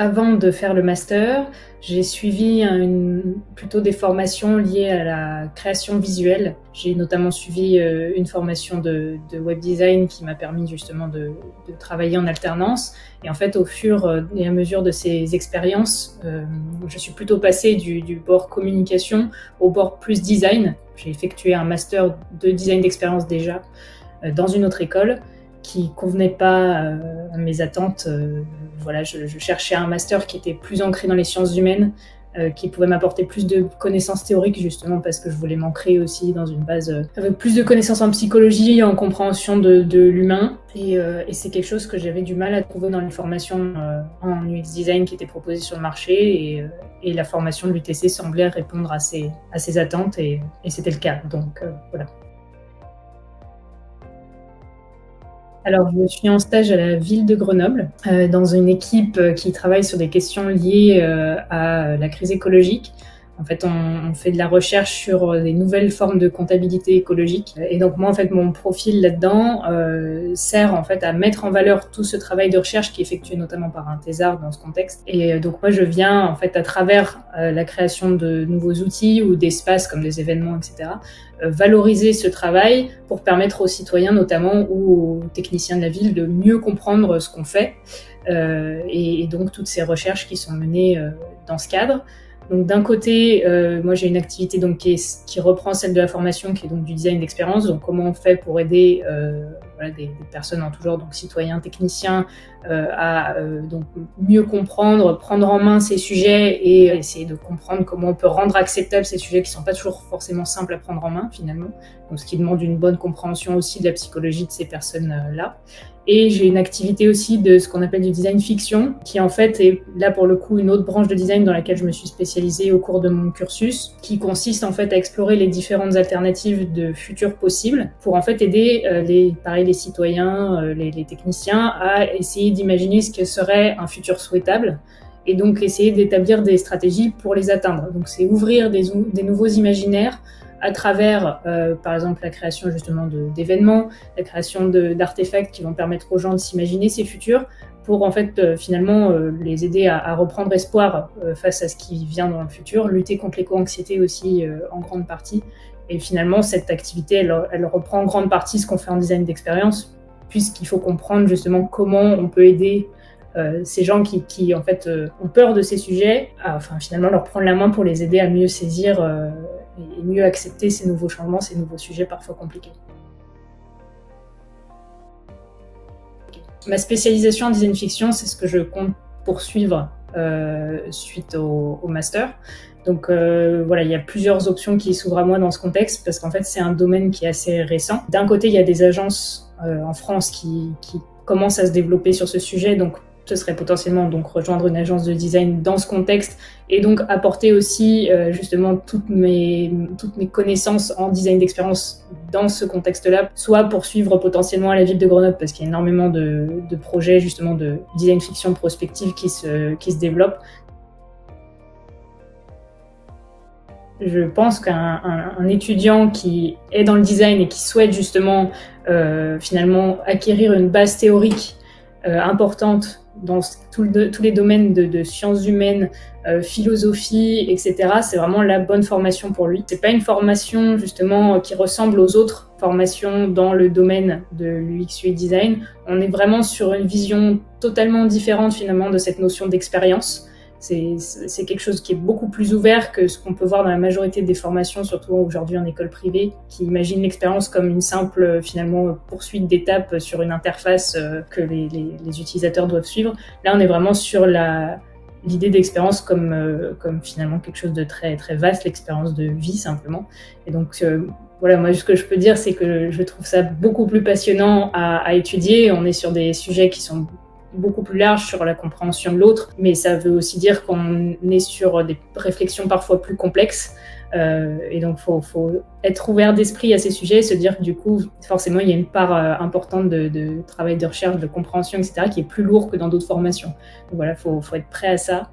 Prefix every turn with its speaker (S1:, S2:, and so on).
S1: Avant de faire le master, j'ai suivi plutôt des formations liées à la création visuelle. J'ai notamment suivi une formation de web design qui m'a permis justement de travailler en alternance. Et en fait, au fur et à mesure de ces expériences, je suis plutôt passée du bord communication au bord plus design. J'ai effectué un master de design d'expérience déjà dans une autre école qui convenait pas à mes attentes. Voilà, je cherchais un master qui était plus ancré dans les sciences humaines, qui pouvait m'apporter plus de connaissances théoriques, justement parce que je voulais m'ancrer aussi dans une base avec plus de connaissances en psychologie, en compréhension de l'humain. Et c'est quelque chose que j'avais du mal à trouver dans les formations en UX design qui étaient proposées sur le marché. Et la formation de l'UTC semblait répondre à ces attentes, et c'était le cas. Donc voilà. Alors, je suis en stage à la ville de Grenoble, dans une équipe qui travaille sur des questions liées à la crise écologique. En fait, on fait de la recherche sur des nouvelles formes de comptabilité écologique. Et donc, moi, en fait, mon profil là-dedans sert en fait à mettre en valeur tout ce travail de recherche qui est effectué notamment par un thésard dans ce contexte. Et donc, moi, je viens en fait à travers la création de nouveaux outils ou d'espaces comme des événements, etc., valoriser ce travail pour permettre aux citoyens notamment ou aux techniciens de la ville de mieux comprendre ce qu'on fait et donc toutes ces recherches qui sont menées dans ce cadre. Donc d'un côté, moi j'ai une activité donc qui reprend celle de la formation, qui est donc du design d'expérience. Donc comment on fait pour aider voilà, des personnes en tout genre, donc citoyens, techniciens, à donc mieux comprendre, prendre en main ces sujets et essayer de comprendre comment on peut rendre acceptables ces sujets qui ne sont pas toujours forcément simples à prendre en main finalement. Donc ce qui demande une bonne compréhension aussi de la psychologie de ces personnes-là. Et j'ai une activité aussi de ce qu'on appelle du design fiction, qui en fait est là pour le coup une autre branche de design dans laquelle je me suis spécialisée au cours de mon cursus, qui consiste en fait à explorer les différentes alternatives de futurs possibles pour en fait aider les citoyens, les techniciens à essayer d'imaginer ce que serait un futur souhaitable et donc essayer d'établir des stratégies pour les atteindre. Donc c'est ouvrir des nouveaux imaginaires à travers, par exemple, la création justement d'événements, la création d'artefacts qui vont permettre aux gens de s'imaginer ces futurs pour en fait finalement les aider à reprendre espoir face à ce qui vient dans le futur, lutter contre l'éco-anxiété aussi en grande partie. Et finalement, cette activité, elle reprend en grande partie ce qu'on fait en design d'expérience, puisqu'il faut comprendre justement comment on peut aider ces gens qui en fait ont peur de ces sujets, enfin finalement leur prendre la main pour les aider à mieux saisir et mieux accepter ces nouveaux changements, ces nouveaux sujets parfois compliqués. Ma spécialisation en design fiction, c'est ce que je compte poursuivre suite au master. Donc voilà, il y a plusieurs options qui s'ouvrent à moi dans ce contexte parce qu'en fait c'est un domaine qui est assez récent. D'un côté, il y a des agences en France qui commencent à se développer sur ce sujet, donc ce serait potentiellement donc rejoindre une agence de design dans ce contexte et donc apporter aussi justement toutes mes connaissances en design d'expérience dans ce contexte-là, soit poursuivre potentiellement à la ville de Grenoble parce qu'il y a énormément de projets justement de design fiction prospective qui se développent. Je pense qu'un étudiant qui est dans le design et qui souhaite justement finalement acquérir une base théorique importante dans tous les domaines de sciences humaines, philosophie, etc. C'est vraiment la bonne formation pour lui. C'est pas une formation justement qui ressemble aux autres formations dans le domaine de l'UX UI design. On est vraiment sur une vision totalement différente finalement de cette notion d'expérience. C'est quelque chose qui est beaucoup plus ouvert que ce qu'on peut voir dans la majorité des formations, surtout aujourd'hui en école privée, qui imaginent l'expérience comme une simple finalement poursuite d'étapes sur une interface que les utilisateurs doivent suivre. Là, on est vraiment sur l'idée d'expérience comme finalement quelque chose de très, très vaste, l'expérience de vie simplement. Et donc voilà, moi ce que je peux dire, c'est que je trouve ça beaucoup plus passionnant à étudier. On est sur des sujets qui sont beaucoup plus large sur la compréhension de l'autre, mais ça veut aussi dire qu'on est sur des réflexions parfois plus complexes et donc faut être ouvert d'esprit à ces sujets et se dire que du coup forcément il y a une part importante de travail de recherche, de compréhension, etc. qui est plus lourd que dans d'autres formations. Donc voilà, faut être prêt à ça.